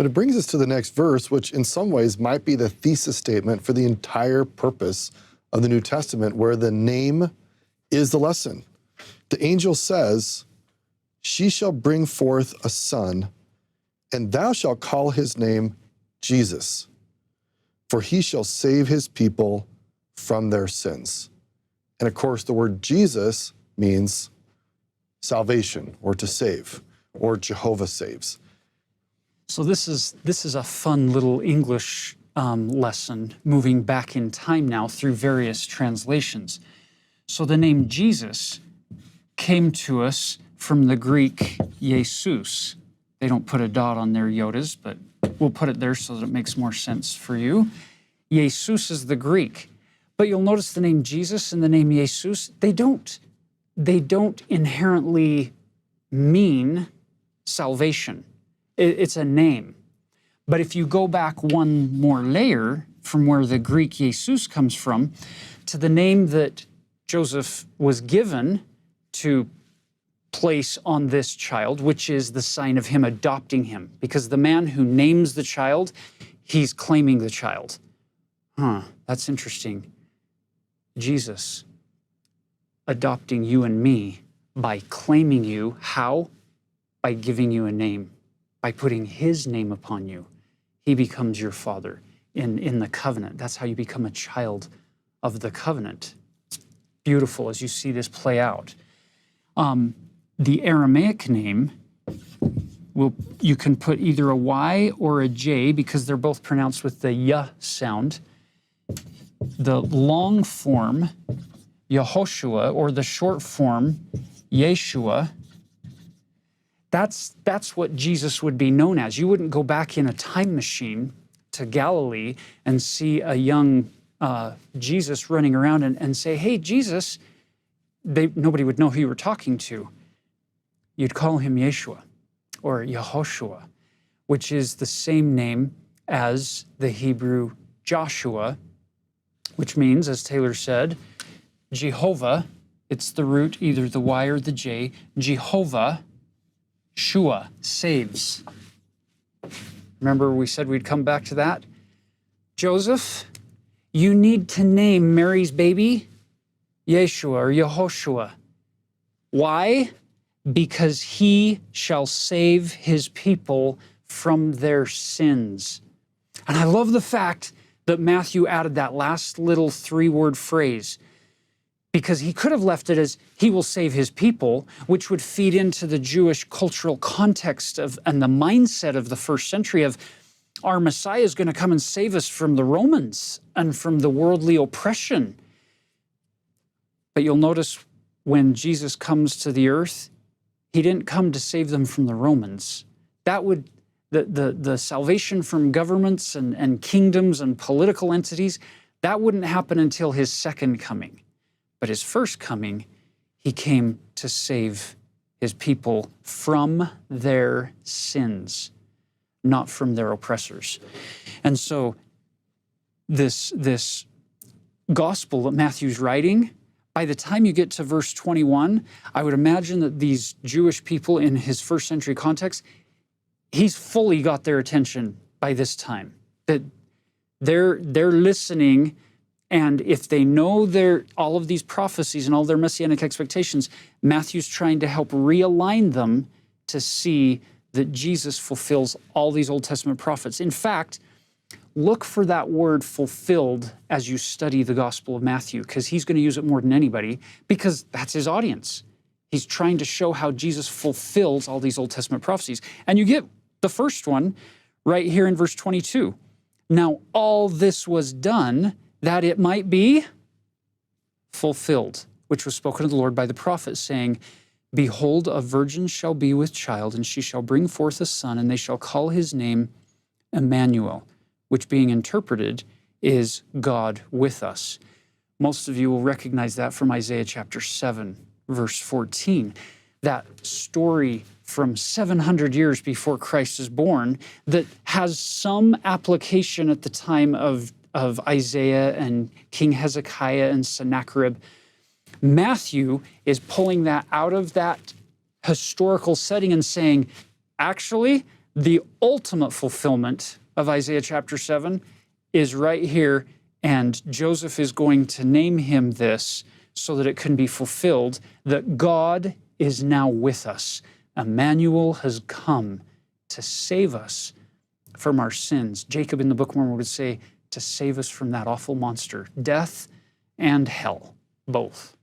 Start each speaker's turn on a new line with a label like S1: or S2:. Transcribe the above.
S1: But it brings us to the next verse, which in some ways might be the thesis statement for the entire purpose of the New Testament, where the name is the lesson. The angel says, "She shall bring forth a son, and thou shalt call his name Jesus, for he shall save his people from their sins." And of course, the word Jesus means salvation, or to save, or Jehovah saves.
S2: So this is a fun little English lesson, moving back in time now through various translations. So the name Jesus came to us from the Greek Jesus. They don't put a dot on their yodas, but we'll put it there so that it makes more sense for you. Jesus is the Greek. But you'll notice the name Jesus and the name Jesus, they don't inherently mean salvation. It's a name. But if you go back one more layer from where the Greek Jesus comes from to the name that Joseph was given to place on this child, which is the sign of him adopting him. Because the man who names the child, he's claiming the child. That's interesting. Jesus adopting you and me by claiming you. How? By giving you a name. By putting his name upon you. He becomes your father in the covenant. That's how you become a child of the covenant. It's beautiful as you see this play out. The Aramaic name, you can put either a Y or a J because they're both pronounced with the Y sound. The long form, Yehoshua, or the short form, Yeshua, that's what Jesus would be known as. You wouldn't go back in a time machine to Galilee and see a young Jesus running around and say, "Hey, Jesus," nobody would know who you were talking to. You'd call him Yeshua or Yehoshua, which is the same name as the Hebrew Joshua, which means, as Taylor said, Jehovah. It's the root, either the Y or the J. Jehovah, Shua, saves. Remember we said we'd come back to that? Joseph, you need to name Mary's baby Yeshua or Yehoshua. Why? Because he shall save his people from their sins. And I love the fact that Matthew added that last little 3-word phrase, because he could have left it as he will save his people, which would feed into the Jewish cultural context and the mindset of the first century of our Messiah is going to come and save us from the Romans and from the worldly oppression. But you'll notice when Jesus comes to the earth, he didn't come to save them from the Romans. The salvation from governments and kingdoms and political entities, that wouldn't happen until his second coming. But his first coming, he came to save his people from their sins, not from their oppressors. And so this gospel that Matthew's writing, by the time you get to verse 21, I would imagine that these Jewish people in his first century context, he's fully got their attention by this time. That they're listening, and if they know all of these prophecies and all their messianic expectations, Matthew's trying to help realign them to see that Jesus fulfills all these Old Testament prophets. In fact, look for that word fulfilled as you study the Gospel of Matthew, because he's going to use it more than anybody, because that's his audience. He's trying to show how Jesus fulfills all these Old Testament prophecies. And you get the first one right here in verse 22. Now, all this was done that it might be fulfilled, which was spoken of the Lord by the prophet, saying, "Behold, a virgin shall be with child, and she shall bring forth a son, and they shall call his name Emmanuel," which being interpreted is God with us. Most of you will recognize that from Isaiah chapter 7, verse 14. That story from 700 years before Christ is born that has some application at the time of Isaiah and King Hezekiah and Sennacherib. Matthew is pulling that out of that historical setting and saying, actually, The ultimate fulfillment of Isaiah chapter 7 is right here, and Joseph is going to name him this so that it can be fulfilled, that God is now with us. Emmanuel has come to save us from our sins. Jacob in the Book of Mormon would say, to save us from that awful monster, death and hell, both.